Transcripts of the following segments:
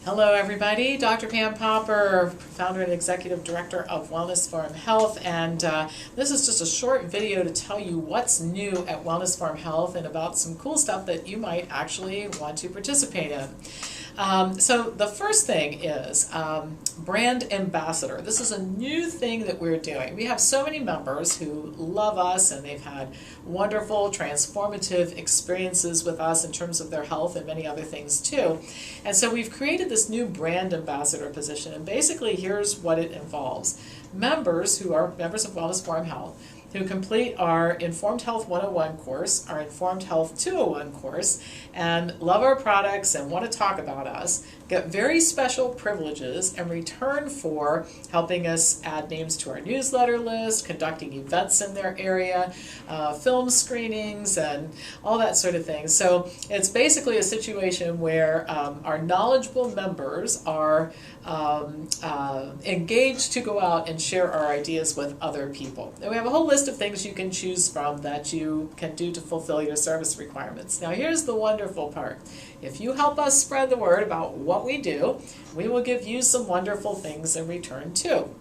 Hello everybody, Dr. Pam Popper, founder and executive director of Wellness Farm Health, and this is just a short video to tell you what's new at Wellness Farm Health and about some cool stuff that you might actually want to participate in. So the first thing is brand ambassador. This is a new thing that we're doing. We have so many members who love us and they've had wonderful, transformative experiences with us in terms of their health and many other things too. And so we've created this new brand ambassador position, and basically here's what it involves. Members who are members of Wellness Farm Health who complete our Informed Health 101 course, our Informed Health 201 course, and love our products and want to talk about us, get very special privileges in return for helping us add names to our newsletter list, conducting events in their area, film screenings, and all that sort of thing. So it's basically a situation where our knowledgeable members are engaged to go out and share our ideas with other people. And we have a whole list of things you can choose from that you can do to fulfill your service requirements. Now here's the wonderful part. If you help us spread the word about what we do, we will give you some wonderful things in return too.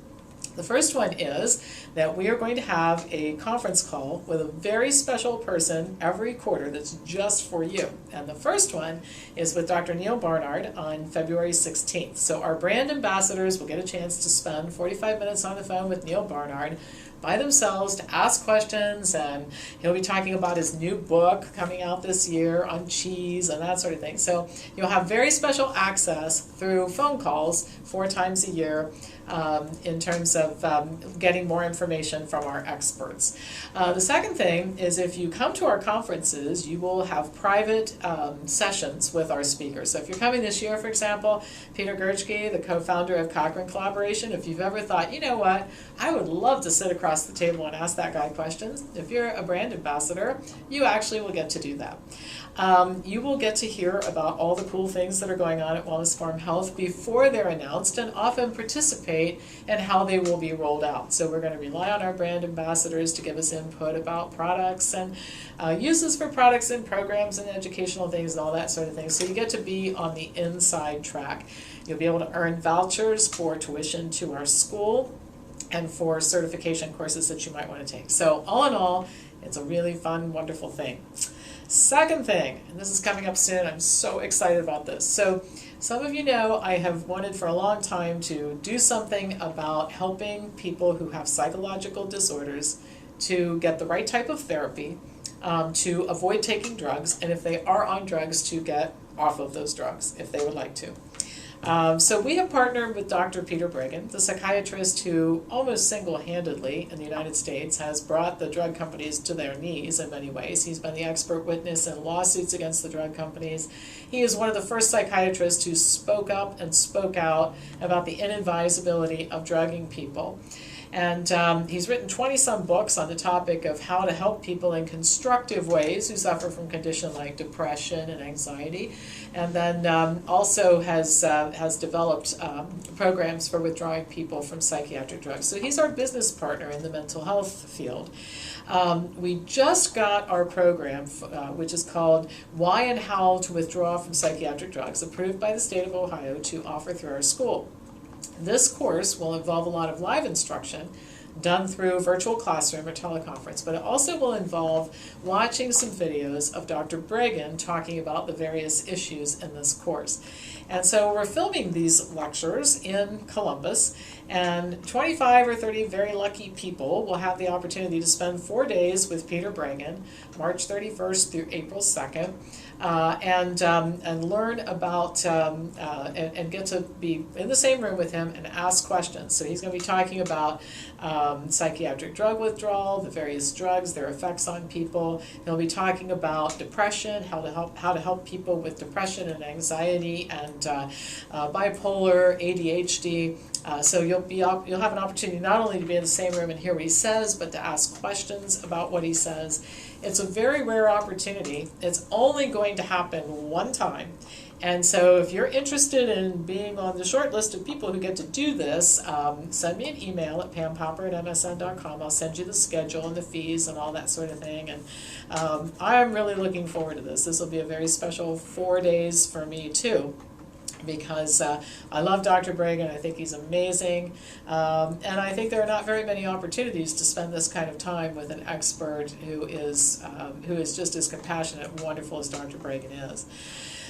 The first one is that we are going to have a conference call with a very special person every quarter that's just for you. And the first one is with Dr. Neil Barnard on February 16th. So our brand ambassadors will get a chance to spend 45 minutes on the phone with Neil Barnard by themselves to ask questions, and he'll be talking about his new book coming out this year on cheese and that sort of thing. So you'll have very special access through phone calls 4 times a year in terms of getting more information from our experts. The second thing is if you come to our conferences, you will have private sessions with our speakers. So if you're coming this year, for example, Peter Gertschke, the co-founder of Cochrane Collaboration, if you've ever thought, you know what, I would love to sit across the table and ask that guy questions, if you're a brand ambassador, you actually will get to do that. You will get to hear about all the cool things that are going on at Wellness Farm Health before they're announced, and often participate in how they will be rolled out. So we're going to rely on our brand ambassadors to give us input about products and uses for products and programs and educational things and all that sort of thing. So you get to be on the inside track. You'll be able to earn vouchers for tuition to our school and for certification courses that you might want to take. So all in all, it's a really fun, wonderful thing. Second thing, and this is coming up soon, I'm so excited about this. So some of you know I have wanted for a long time to do something about helping people who have psychological disorders to get the right type of therapy, to avoid taking drugs, and if they are on drugs, to get off of those drugs if they would like to. So we have partnered with Dr. Peter Breggin, the psychiatrist who almost single-handedly in the United States has brought the drug companies to their knees in many ways. He's been the expert witness in lawsuits against the drug companies. He is one of the first psychiatrists who spoke up and spoke out about the inadvisability of drugging people. And he's written 20-some books on the topic of how to help people in constructive ways who suffer from conditions like depression and anxiety, and then also has developed programs for withdrawing people from psychiatric drugs. So he's our business partner in the mental health field. We just got our program, which is called Why and How to Withdraw from Psychiatric Drugs, approved by the state of Ohio to offer through our school. This course will involve a lot of live instruction done through virtual classroom or teleconference, but it also will involve watching some videos of Dr. Breggin talking about the various issues in this course. And so we're filming these lectures in Columbus, and 25 or 30 very lucky people will have the opportunity to spend 4 days with Peter Breggin, March 31st through April 2nd, and learn about and get to be in the same room with him and ask questions. So he's going to be talking about psychiatric drug withdrawal, the various drugs, their effects on people. He'll be talking about depression, how to help people with depression and anxiety and bipolar, ADHD. So you'll have an opportunity not only to be in the same room and hear what he says, but to ask questions about what he says. It's a very rare opportunity. It's only going to happen one time. And so if you're interested in being on the short list of people who get to do this, send me an email at pampapopper@msn.com. I'll send you the schedule and the fees and all that sort of thing. And I'm really looking forward to this. This will be a very special 4 days for me too. because I love Dr. Bragan. I think he's amazing, and I think there are not very many opportunities to spend this kind of time with an expert who is just as compassionate and wonderful as Dr. Bragan is.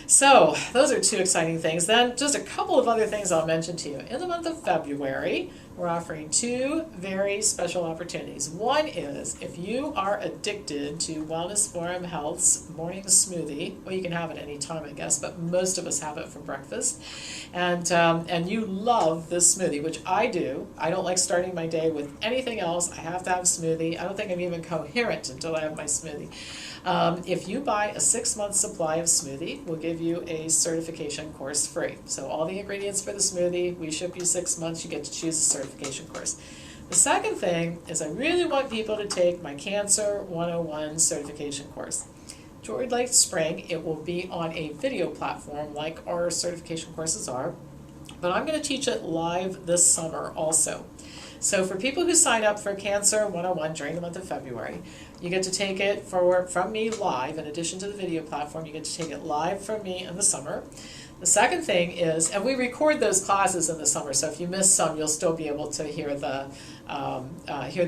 So those are two exciting things. Then just a couple of other things I'll mention to you. In the month of February, we're offering two very special opportunities. One is if you are addicted to Wellness Forum Health's morning smoothie, well, you can have it any time, I guess, but most of us have it for breakfast, and you love this smoothie, which I do. I don't like starting my day with anything else. I have to have a smoothie. I don't think I'm even coherent until I have my smoothie. If you buy a 6-month supply of smoothie, we'll give you a certification course free. So all the ingredients for the smoothie, we ship you 6 months, you get to choose a certification course. The second thing is I really want people to take my Cancer 101 certification course. Toward late spring, it will be on a video platform like our certification courses are, but I'm going to teach it live this summer also. So for people who sign up for Cancer 101 during the month of February, you get to take it from me live. In addition to the video platform, you get to take it live from me in the summer. The second thing is, and we record those classes in the summer, so if you miss some, you'll still be able to hear the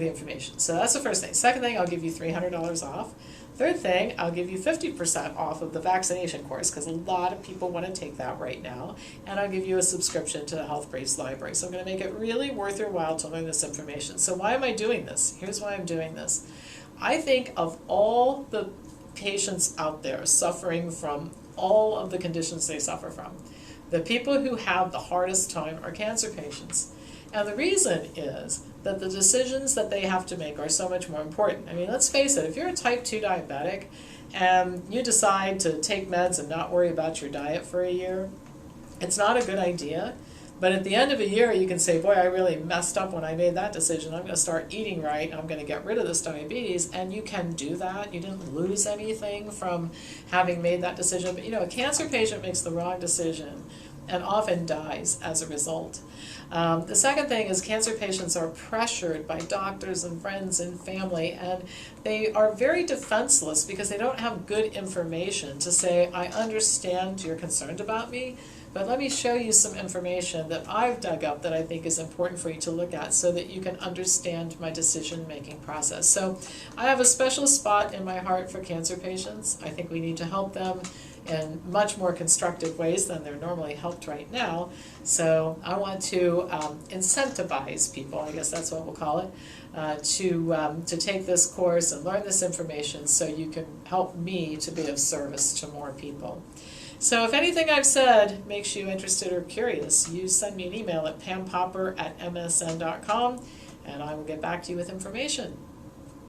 information. So that's the first thing. Second thing, I'll give you $300 off. Third thing, I'll give you 50% off of the vaccination course, because a lot of people want to take that right now. And I'll give you a subscription to the Health Briefs library. So I'm going to make it really worth your while to learn this information. So why am I doing this? Here's why I'm doing this. I think of all the patients out there suffering from all of the conditions they suffer from, the people who have the hardest time are cancer patients. And the reason is that the decisions that they have to make are so much more important. I mean, let's face it, if you're a type 2 diabetic and you decide to take meds and not worry about your diet for a year, it's not a good idea. But at the end of a year, you can say, boy, I really messed up when I made that decision. I'm going to start eating right. I'm going to get rid of this diabetes. And you can do that. You didn't lose anything from having made that decision. But, a cancer patient makes the wrong decision and often dies as a result. The second thing is cancer patients are pressured by doctors and friends and family, and they are very defenseless because they don't have good information to say, I understand you're concerned about me, but let me show you some information that I've dug up that I think is important for you to look at so that you can understand my decision-making process. So I have a special spot in my heart for cancer patients. I think we need to help them in much more constructive ways than they're normally helped right now. So I want to incentivize people, I guess that's what we'll call it, to take this course and learn this information so you can help me to be of service to more people. So if anything I've said makes you interested or curious, you send me an email at pampopper@msn.com and I will get back to you with information.